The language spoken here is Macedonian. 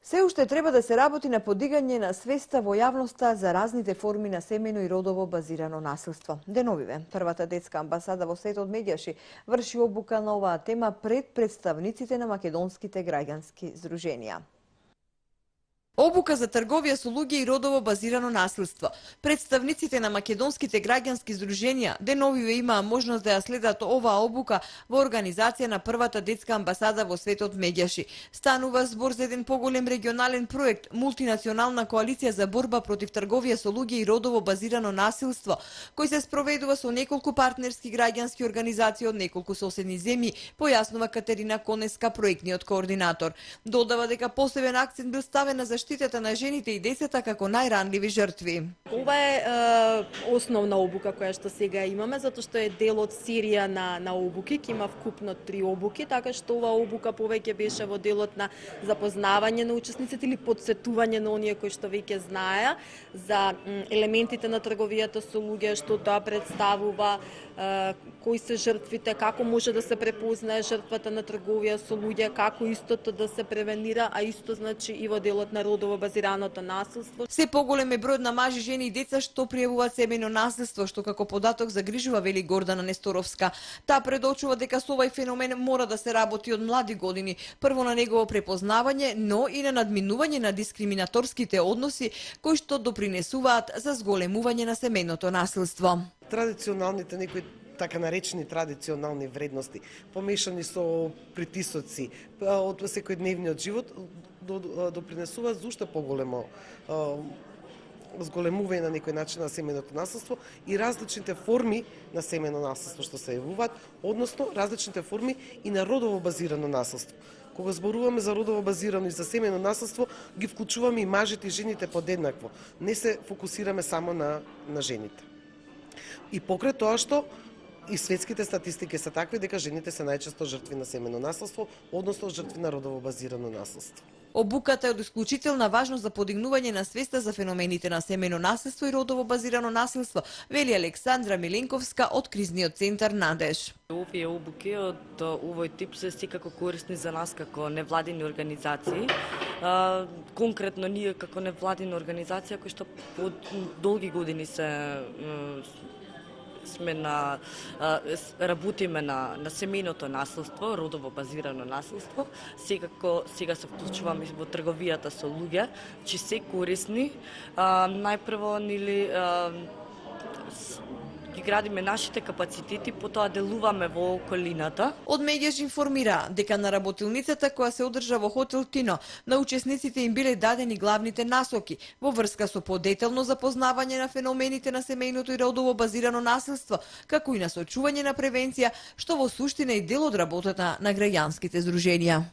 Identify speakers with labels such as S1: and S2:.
S1: Се уште треба да се работи на подигање на свеста во јавноста за разните форми на семено и родово базирано насилство. Деновиве, првата детска амбасада во светот Медјаши врши обука на оваа тема пред представниците на македонските граѓански здруженија. Обука за трговија со луѓе и родово базирано насилство. Представниците на македонските граѓански здруженија деновиве имаа можност да ја следат оваа обука во организација на првата детска амбасада во светот Медјаши. Станува збор за еден поголем регионален проект, мултинационална коалиција за борба против трговија со луѓе и родово базирано насилство, кој се спроведува со неколку партнерски граѓански организации од неколку соседни земји, појаснува Катерина Конеска, проектниот координатор. Додава дека посебен акцент бил ставен на заштитата на жените и децата како најранливи жртви.
S2: Ова е основна обука која што сега имаме, затоа што е дел од серија на обуки, ќе има вкупно 3 обуки, така што ова обука повеќе беше во делот на запознавање на учесниците или подсетување на оние кои што веќе знаеа за елементите на трговијата со луѓе, што тоа представува, кои се жртвите, како може да се препознае жртвата на трговија со луѓе, како истото да се превенира, а исто значи и во делот на родово базираното насилство.
S1: Се поголем е бројот на мажи, жени и деца што пријавуваат семено насилство, што како податок загрижува, вели Гордана Несторовска. Таа предочува дека со овај феномен мора да се работи од млади години, прво на негово препознавање, но и на надминување на дискриминаторските односи кои што допринесуваат за зголемување на семеното насилство.
S3: Традиционалните некои така наречени традиционални вредности, помешани со притисоци од секојдневниот живот, допринесуваат за уште поголемо зголемување на некој начин на семеното насилство и различните форми на семено насилство што се јавуваат, односно различните форми и на родово базирано насилство. Кога зборуваме за родово базирано и за семено насилство, ги вклучуваме и мажите и жените подеднакво. Не се фокусираме само на жените. И покрај тоа што и светските статистики се такви дека жените се најчесто жртви на семено насилство, односно жртви на родово базирано насилство.
S1: Обуката е од исклучителна важност за подигнување на свеста за феномените на семено насилство и родово базирано насилство, вели Александра Миленковска од кризниот центар Надеж.
S4: Овие обуки од овој тип се секако корисни за нас како невладини организации. Конкретно ние како невладина организација кои што од долги години работиме на семеното насилство, родово базирано насилство. Сега се вклучуваме во трговијата со луѓе, че се корисни. Најпрво ги градиме нашите капацитети, потоа делуваме во околината.
S1: Од Медјаш информира дека на работилницата која се одржа во хотел Тино, на учесниците им биле дадени главните насоки во врска со подетелно запознавање на феномените на семејното и родово базирано насилство, како и насочување на превенција, што во суштина е дел од работата на граѓанските здруженија.